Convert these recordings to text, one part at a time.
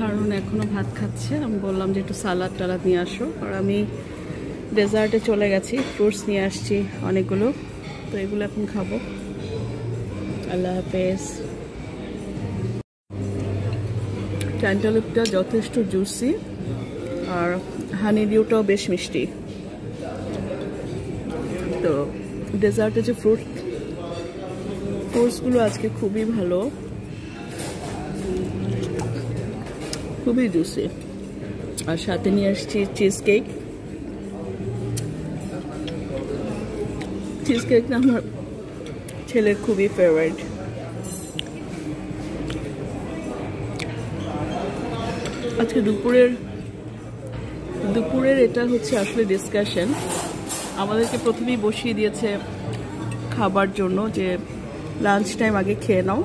কারণ এখনো ভাত খাচ্ছে। আমি বললাম যে একটু সালাদ টালাদ নিয়ে আসো, আর আমি ডেজার্টে চলে গেছি, ফ্রুটস নিয়ে আসছি অনেকগুলো, তো এগুলো এখন খাবো। আল্লাহ হাফেজ। ক্যান্টালুপটা যথেষ্ট জুসি, আর হানি ডিউটাও বেশ মিষ্টি। তো ডেজার্টে যে ফ্রুটসগুলো আজকে খুবই ভালো, খুবই জুসি। আর সাথে নিয়ে আসছি চিজ কেক। চিজ কেকটা আমার ছেলের খুবই ফেভারিট। আজকে দুপুরের এটা হচ্ছে আসলে ডিসকাশন। আমাদেরকে প্রথমেই বসিয়ে দিয়েছে খাবার জন্য, যে লাঞ্চ টাইম আগে খেয়ে নাও।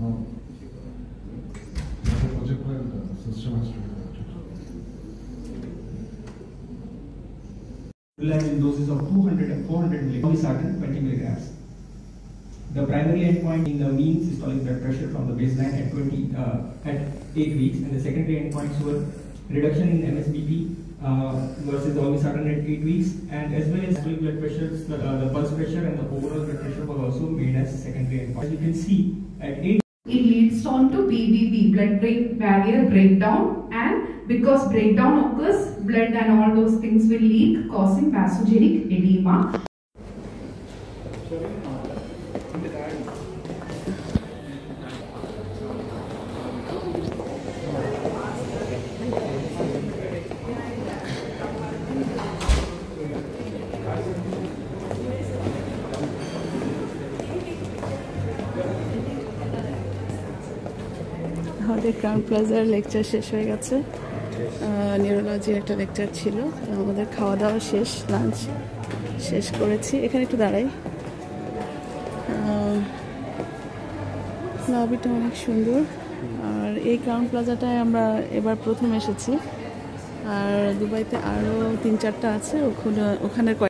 No. The project plan, the system has to be corrected. In doses of 200 and 400 milligrams, 20 milligrams. The primary endpoint in the mean systolic blood pressure from the baseline at 8 weeks, and the secondary endpoints were reduction in MSBP versus olmesartan at 8 weeks, and as well as systolic blood pressure, the pulse pressure and the overall blood pressure was also made as secondary endpoint. As you can see, at 8 it leads on to BBB, blood-brain barrier breakdown, and because breakdown occurs, blood and all those things will leak, causing vasogenic edema. আমাদের crown প্লাজার lecture শেষ হয়ে গেছে, নিউরোলজির একটা lecture ছিল। আমাদের খাওয়া দাওয়া শেষ, লাঞ্চ শেষ করেছি। এখানে একটু দাঁড়াই। লবিটা অনেক সুন্দর, আর এই ক্রাউন প্লাজাটায় আমরা এবার প্রথম এসেছি, আর দুবাইতে আরও 3-4টা আছে। ওখানে